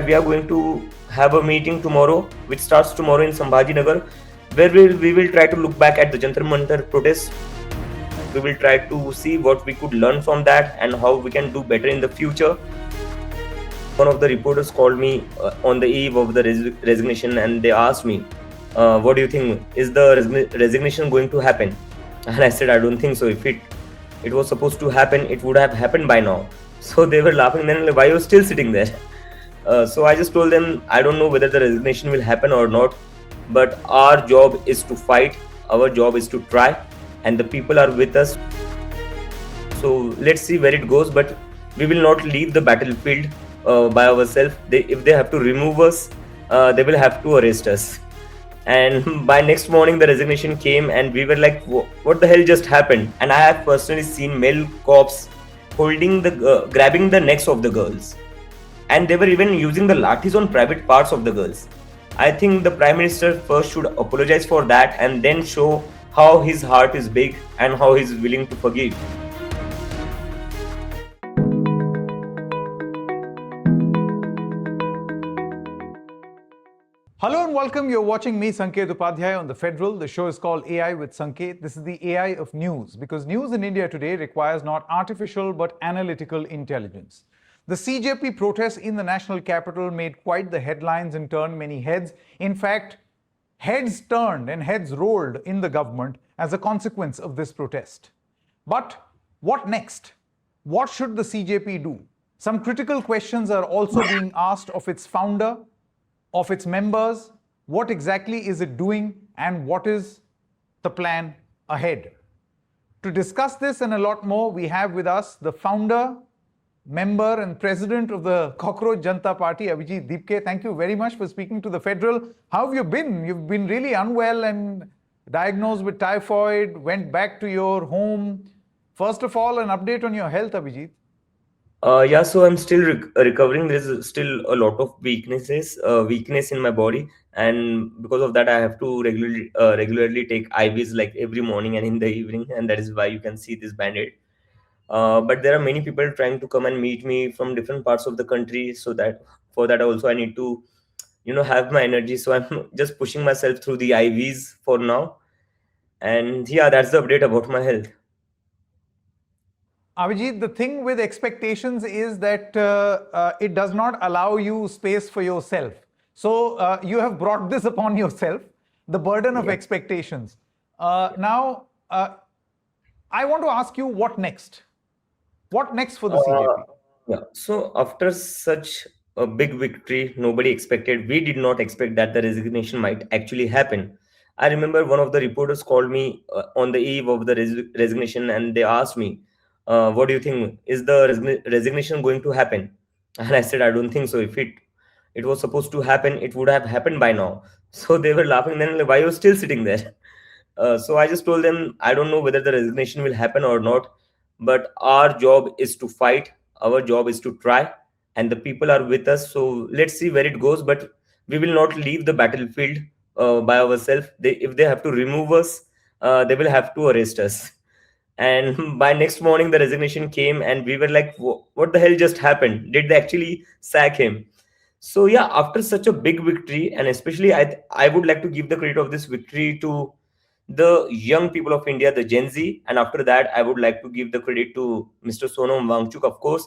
we are going to have a meeting tomorrow, which starts tomorrow in Sambhajinagar, where we will try to look back at the Jantar Mantar protest. We will try to see what we could learn from that and how we can do better in the future. One of the reporters called me on the eve of the resignation, and they asked me, "What do you think? Is the resignation going to happen?" And I said, "I don't think so. If it was supposed to happen, it would have happened by now." So they were laughing. Then, like, why are you still sitting there? So I just told them, I don't know whether the resignation will happen or not, but our job is to fight. Our job is to try, and the people are with us. So let's see where it goes. But we will not leave the battlefield by ourselves. If they have to remove us, they will have to arrest us. And by next morning, the resignation came, and we were like, "What the hell just happened?" And I have personally seen male cops holding grabbing the necks of the girls, and they were even using the lathis on private parts of the girls. I think the Prime Minister first should apologize for that, and then show how his heart is big and how he's willing to forgive. Hello and welcome. You're watching me, Sanket Upadhyay, on The Federal. The show is called AI with Sanket. This is the AI of news, because news in India today requires not artificial but analytical intelligence. The CJP protests in the national capital made quite the headlines and turned many heads. In fact, heads turned and heads rolled in the government as a consequence of this protest. But what next? What should the CJP do? Some critical questions are also being asked of its founder, of its members. What exactly is it doing, and what is the plan ahead? To discuss this and a lot more, we have with us the founder, member and president of the Cockroach Janta Party, Abhijeet Dipke. Thank you very much for speaking to The Federal. How have you been? You've been really unwell and diagnosed with typhoid, went back to your home. First of all, an update on your health, Abhijeet. Yeah, so I'm still recovering. There's still a lot of weakness in my body, and because of that, I have to regularly take IVs like every morning and in the evening, and that is why you can see this band-aid. But there are many people trying to come and meet me from different parts of the country, so that for that also I need to, have my energy. So I'm just pushing myself through the IVs for now, and yeah, that's the update about my health. Abhijeet, the thing with expectations is that it does not allow you space for yourself. So you have brought this upon yourself, the burden of expectations. Now, I want to ask you, what next? What next for the CJP? Yeah. So after such a big victory, nobody expected. We did not expect that the resignation might actually happen. I remember one of the reporters called me on the eve of the resignation, and they asked me, "What do you think? Is the resignation going to happen?" And I said, "I don't think so. If it was supposed to happen, it would have happened by now." So they were laughing. Then, like, why are you still sitting there? So I just told them, I don't know whether the resignation will happen or not, but our job is to fight. Our job is to try, and the people are with us. So let's see where it goes. But we will not leave the battlefield by ourselves. If they have to remove us, they will have to arrest us. And by next morning, the resignation came, and we were like, "What the hell just happened? Did they actually sack him?" So yeah, after such a big victory, and especially I would like to give the credit of this victory to the young people of India, the Gen Z. And after that, I would like to give the credit to Mr. Sonam Wangchuk, of course,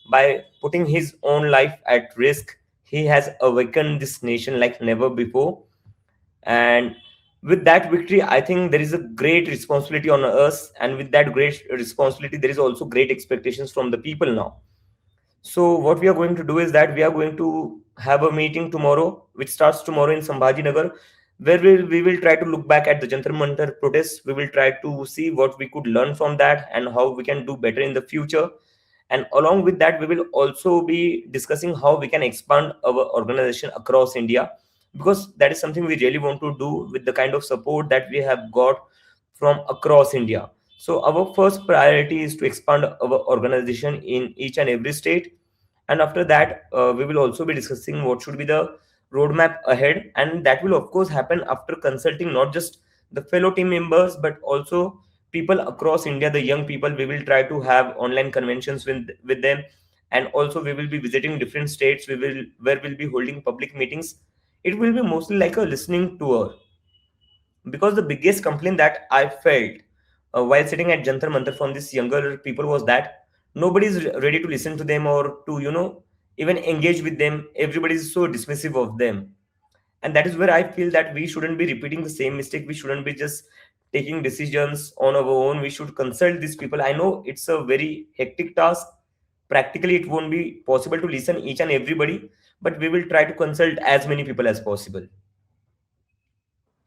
by putting his own life at risk. He has awakened this nation like never before. And with that victory, I think there is a great responsibility on us. And with that great responsibility, there is also great expectations from the people now. So what we are going to do is that we are going to have a meeting tomorrow, which starts tomorrow in Sambhajinagar, where we will try to look back at the Jantar Mantar protests. We will try to see what we could learn from that and how we can do better in the future. And along with that, we will also be discussing how we can expand our organization across India, because that is something we really want to do with the kind of support that we have got from across India. So our first priority is to expand our organization in each and every state. And after that, we will also be discussing what should be the roadmap ahead. And that will, of course, happen after consulting not just the fellow team members, but also people across India, the young people. We will try to have online conventions with them. and also we will be visiting different states, we will where we'll be holding public meetings. It will be mostly like a listening tour, because the biggest complaint that I felt while sitting at Jantar Mantar from these younger people was that nobody is ready to listen to them or to even engage with them. Everybody is so dismissive of them, and that is where I feel that we shouldn't be repeating the same mistake. We shouldn't be just taking decisions on our own. We should consult these people. I know it's a very hectic task. Practically, it won't be possible to listen each and everybody, but we will try to consult as many people as possible.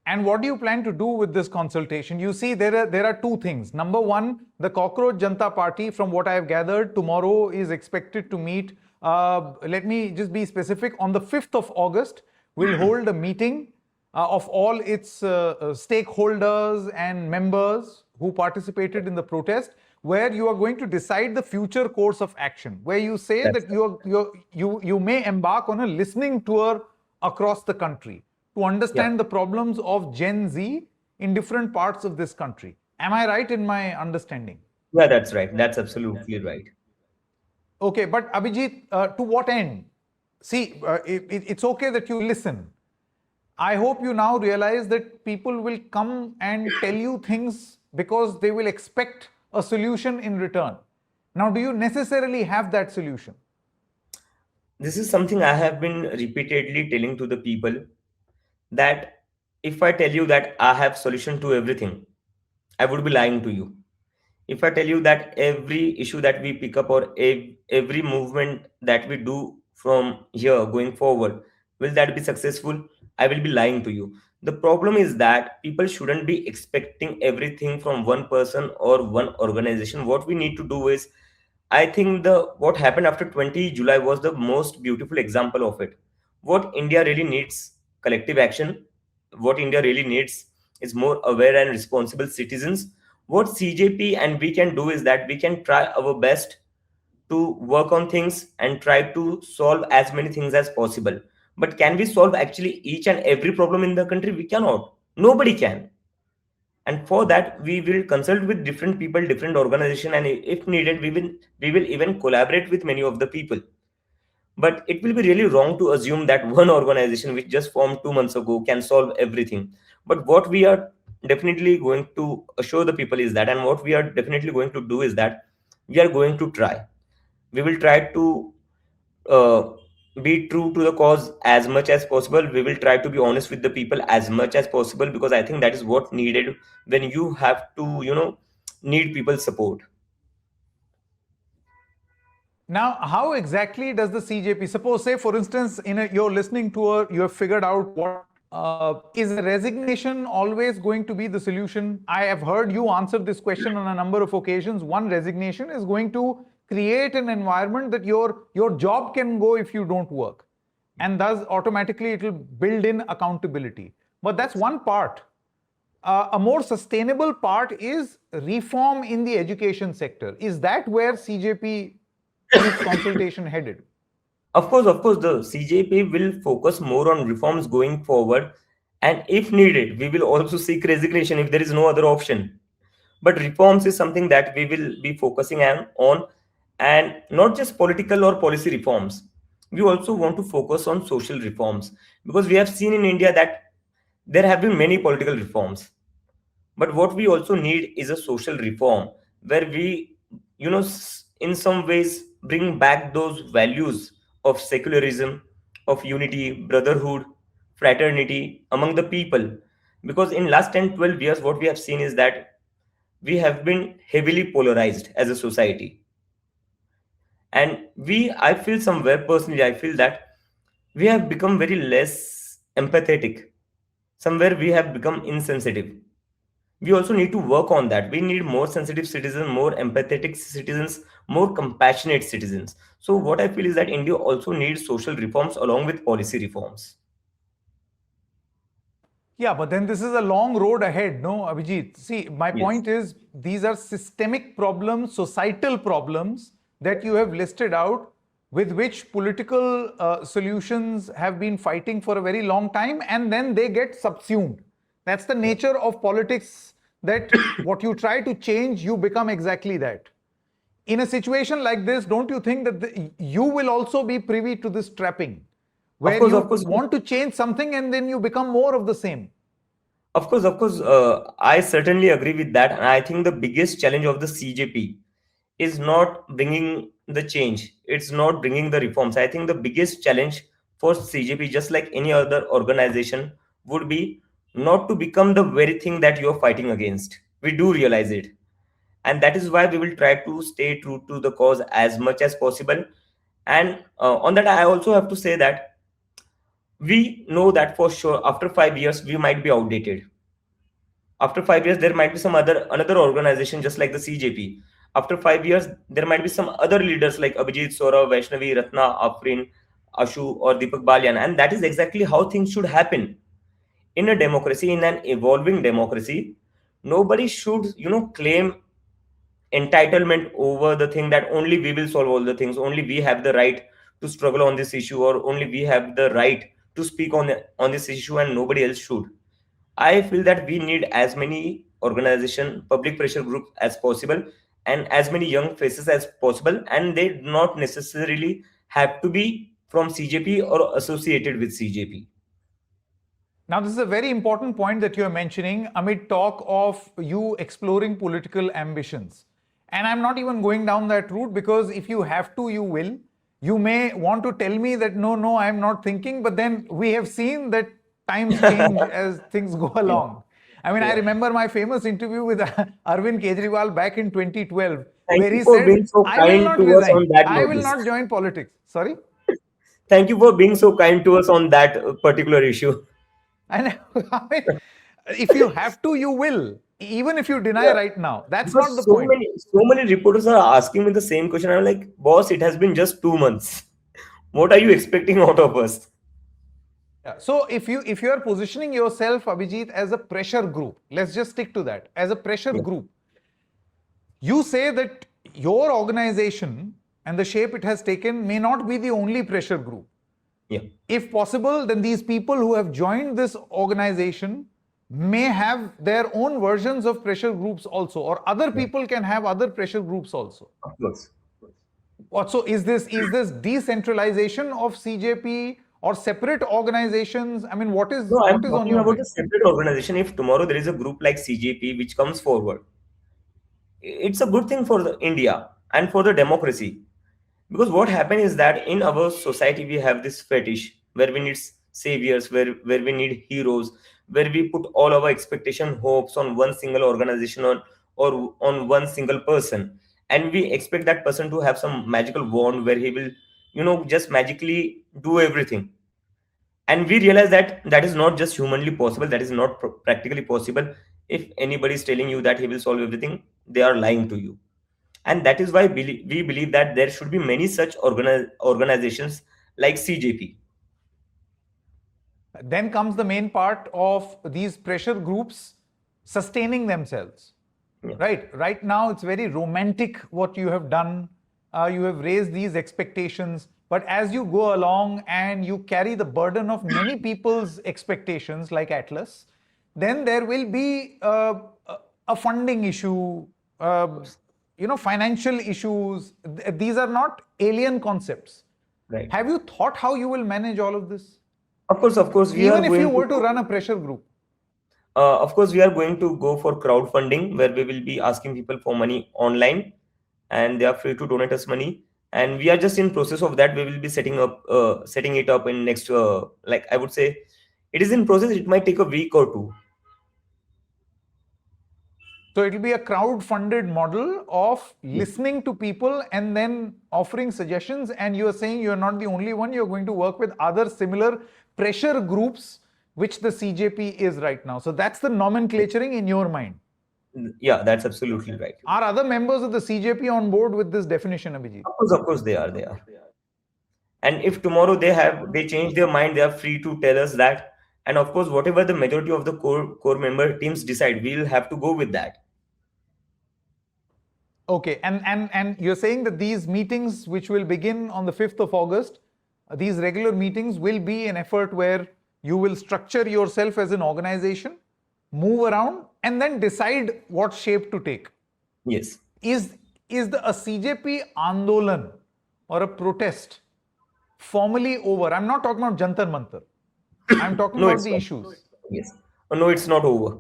And what do you plan to do with this consultation? You see, there are two things. Number one, the Cockroach Janta Party, from what I have gathered, tomorrow is expected to meet. Let me just be specific. On the 5th of August, we'll hold a meeting of all its stakeholders and members who participated in the protest, where you are going to decide the future course of action, where you say That's that you may embark on a listening tour across the country to yeah, understand the problems of Gen Z in different parts of this country. Am I right in my understanding? yeah. That's right. That's absolutely right. Okay, but Abhijeet, to what end? See, it's okay that you listen. I hope you now realize that people will come and tell you things because they will expect a solution in return. Now, do you necessarily have that solution? This is something I have been repeatedly telling to the people, that if I tell you that I have solution to everything, I would be lying to you. If I tell you that every issue that we pick up or every movement that we do from here going forward, will that be successful? I will be lying to you. The problem is that people shouldn't be expecting everything from one person or one organization. What we need to do is, I think the what happened after 20 July was the most beautiful example of it. What India really needs, collective action. What India really needs is more aware and responsible citizens. What CJP and we can do is that we can try our best to work on things and try to solve as many things as possible. But can we solve actually each and every problem in the country? We cannot. Nobody can. And for that we will consult with different people, different organization, and if needed we will even collaborate with many of the people. But it will be really wrong to assume that one organization which just formed 2 months ago can solve everything. But what we are definitely going to assure the people is that, and what we are definitely going to do is that we are going to try. We will try to uh, be true to the cause as much as possible. We will try to be honest with the people as much as possible, because I think that is what needed when you have to need people's support. Now, how exactly does the CJP, suppose, say, for instance, your listening tour, you have figured out what is a resignation always going to be the solution? I have heard you answer this question on a number of occasions. One, resignation is going to create an environment that your job can go if you don't work, and thus automatically it will build in accountability. But that's one part. A more sustainable part is reform in the education sector. Is that where CJP keeps consultation headed? Of course, the CJP will focus more on reforms going forward, and if needed, we will also seek resignation if there is no other option. But reforms is something that we will be focusing on, and not just political or policy reforms. We also want to focus on social reforms, because we have seen in India that there have been many political reforms. But what we also need is a social reform where we, in some ways bring back those values of secularism, of unity, brotherhood, fraternity among the people. Because in last 10, 12 years, what we have seen is that we have been heavily polarized as a society. And I feel somewhere personally, I feel that we have become very less empathetic. Somewhere we have become insensitive. We also need to work on that. We need more sensitive citizens, more empathetic citizens, more compassionate citizens. So what I feel is that India also needs social reforms along with policy reforms. Yeah, but then this is a long road ahead, no, Abhijit? See, my Yes. point is these are systemic problems, societal problems that you have listed out, with which political solutions have been fighting for a very long time, and then they get subsumed. That's the nature of politics, that what you try to change, you become exactly that. In a situation like this, don't you think that you will also be privy to this trapping, Of where course, of you course, want to change something and then you become more of the same? of course, of course. I certainly agree with that. And I think the biggest challenge of the CJP is not bringing the change. It's not bringing the reforms. I think the biggest challenge for CJP, just like any other organization, would be not to become the very thing that you're fighting against. We do realize it. And that is why we will try to stay true to the cause as much as possible. And on that, I also have to say that we know that for sure after 5 years, we might be outdated. After 5 years, there might be some other another organization just like the CJP. After 5 years, there might be some other leaders like Abhijeet, Saurav, Vaishnavi, Ratna, Afrin, Ashu, or Deepak Balyan, and that is exactly how things should happen in a democracy, in an evolving democracy. Nobody should, claim entitlement over the thing that only we will solve all the things, only we have the right to struggle on this issue, or only we have the right to speak on this issue and nobody else should. I feel that we need as many organization, public pressure groups as possible, and as many young faces as possible, and they do not necessarily have to be from CJP or associated with CJP. Now, this is a very important point that you are mentioning amid talk of you exploring political ambitions. And I'm not even going down that route, because if you have to, you will. You may want to tell me that no, I'm not thinking, but then we have seen that times change as things go Yeah, along. I mean, I yeah. remember my famous interview with Arvind Kejriwal back in 2012, Thank where you he for said, being so I will kind not to us on resign, that I will notice. not join politics. Sorry? Thank you for being so kind to us on that particular issue. And I mean, if you have to, you will, even if you deny Yeah. right now. That's not the Because so point. many reporters are asking me the same question. I'm like, boss, it has been just 2 months. What are you expecting out of us? Yeah. So if you are positioning yourself, Abhijit, as a pressure group, let's just stick to that. As a pressure Yeah, group, you say that your organization and the shape it has taken may not be the only pressure group. yeah, If possible, then these people who have joined this organization may have their own versions of pressure groups also, or other yeah. people can have other pressure groups also. Of course. So is this decentralization of CJP or separate organizations? I mean, what is No, what I'm is on talking your about a mind? separate organization. If tomorrow there is a group like CJP which comes forward, it's a good thing for the India and for the democracy. Because what happened is that in our society we have this fetish where we need saviors, where we need heroes, where we put all our expectation hopes on one single organization, or on one single person, and we expect that person to have some magical wand where he will, just magically do everything. And we realize that that is not just humanly possible, that is not practically possible. If anybody is telling you that he will solve everything, they are lying to you. And that is why we believe that there should be many such organizations like CJP. Then comes the main part of these pressure groups sustaining themselves. Yeah. Right now, it's very romantic what you have done. You have raised these expectations, but as you go along and you carry the burden of many people's expectations, like Atlas, then there will be a funding issue, Of uh, course. financial issues. These are not alien concepts. Right. Have you thought how you will manage all of this? Of course, we are Even if you going to were to run a pressure group. go for crowdfunding, where we will be asking people for money online, and they are free to donate us money. And we are just in process of that. We will be setting it up in next, like I would say, it is in process. It might take a week or two. So it will be a crowd-funded model of Yeah. listening to people and then offering suggestions. And you are saying you are not the only one. You're going to work with other similar pressure groups, which the CJP is right now. So that's the nomenclaturing in your mind. Yeah, that's absolutely right. Are other members of the CJP on board with this definition, Abhijit? Of course, they are. And if tomorrow they change their mind, they are free to tell us that. And of course, whatever the majority of the core member teams decide, we'll have to go with that. Okay, and you're saying that these meetings, which will begin on the 5th of August, these regular meetings will be an effort where you will structure yourself as an organization, move around, and then decide what shape to take. Yes. Is is a CJP Andolan or a protest formally over? I'm not talking about Jantar Mantar. I'm talking No, about it's the not. issues. Yes. No, it's not over.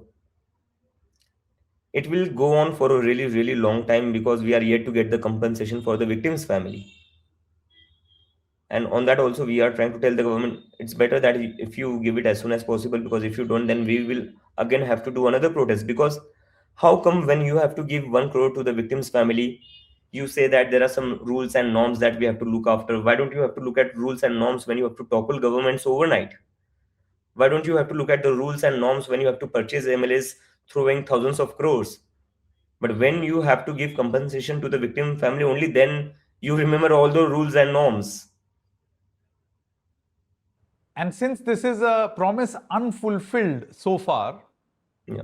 It will go on for a really, really long time because we are yet to get the compensation for the victim's family. And on that also, we are trying to tell the government it's better that if you give it as soon as possible, because if you don't, then we will again have to do another protest. Because how come when you have to give 1 crore to the victim's family, you say that there are some rules and norms that we have to look after? Why don't you have to look at rules and norms when you have to topple governments overnight? Why don't you have to look at the rules and norms when you have to purchase MLAs throwing thousands of crores? But when you have to give compensation to the victim family, only then you remember all the rules and norms. And since this is a promise unfulfilled so far, Yeah.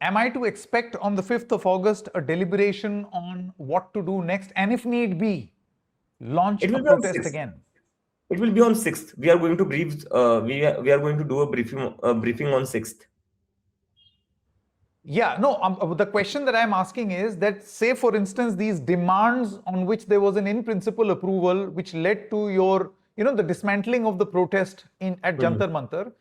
am I to expect on the 5th of August a deliberation on what to do next? And if need be, launch It a will be on protest 6th. again? It will be on 6th. We are going to brief. We are going to do a briefing on 6th. Yeah, no, the question that I'm asking is that, say, for instance, these demands on which there was an in principle approval, which led to your, the dismantling of the protest at Mhm. Jantar Mantar.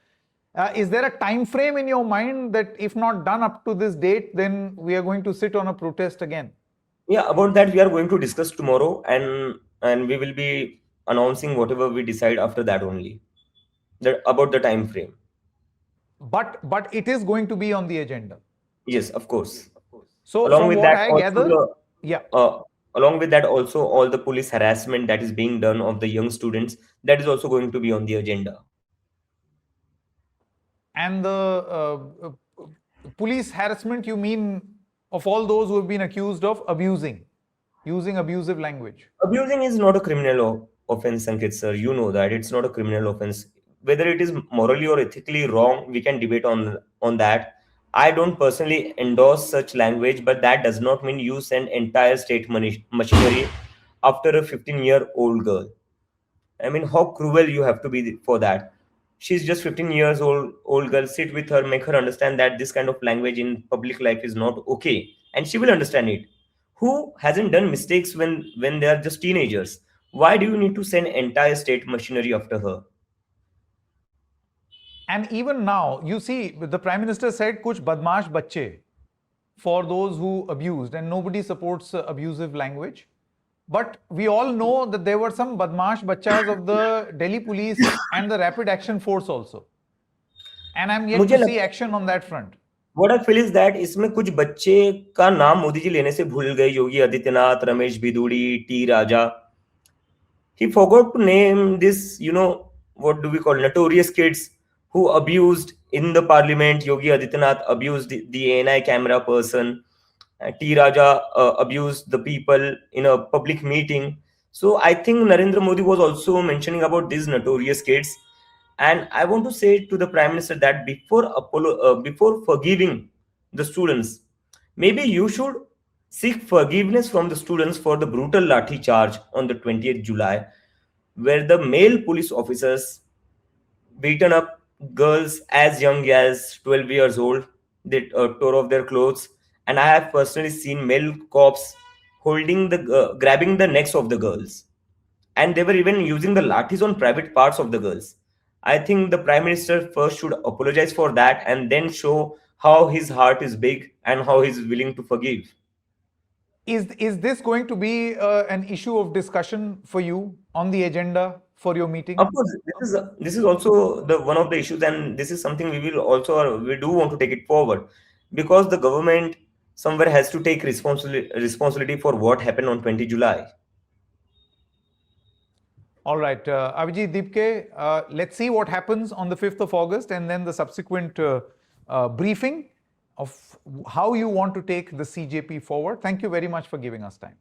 Is there a time frame in your mind that if not done up to this date, then we are going to sit on a protest again? Yeah, about that we are going to discuss tomorrow, and we will be announcing whatever we decide after that only. About the time frame. But it is going to be on the agenda. Yes, of course. So Along from with what that, I also gather, yeah. along with that, also all the police harassment that is being done of the young students, that is also going to be on the agenda. And the police harassment, you mean of all those who have been accused of using abusive language? Abusing is not a criminal offense, Sanket sir. You know that it's not a criminal offense. Whether it is morally or ethically wrong, we can debate on that. I don't personally endorse such language, but that does not mean you send entire state machinery after a 15-year-old girl. I mean, how cruel you have to be for that. She's just 15 years old girl. Sit with her, make her understand that this kind of language in public life is not okay, and she will understand it. Who hasn't done mistakes when they are just teenagers? Why do you need to send entire state machinery after her? And even now, you see, the Prime Minister said, Kuch badmash bacche, for those who abused, and nobody supports abusive language. But we all know that there were some badmash bachas of the Delhi police and the Rapid Action Force also. And I'm yet मुझे to see लगता action on that front. What I feel is that इसमें कुछ बच्चे का नाम मोदी जी लेने से भूल गए. Yogi Adityanath, Ramesh Bidhuri, T Raja. He forgot to name this, what do we call, notorious kids who abused in the parliament. Yogi Adityanath abused the ANI camera person. T. Raja abused the people in a public meeting. So I think Narendra Modi was also mentioning about these notorious kids. And I want to say to the Prime Minister that before forgiving the students, maybe you should seek forgiveness from the students for the brutal lathi charge on the 20th July, where the male police officers beaten up girls as young as 12 years old. They tore off their clothes, and I have personally seen male cops grabbing the necks of the girls, and they were even using the lathis on private parts of the girls. I think the Prime Minister first should apologize for that and then show how his heart is big and how he's willing to forgive. Is this going to be an issue of discussion for you on the agenda for your meeting? Of course, this is also the one of the issues, and this is something we will also we do want to take it forward, because the government somewhere has to take responsibility for what happened on 20 July. All right, Abhijeet Dipke, let's see what happens on the 5th of August and then the subsequent briefing of how you want to take the CJP forward. Thank you very much for giving us time.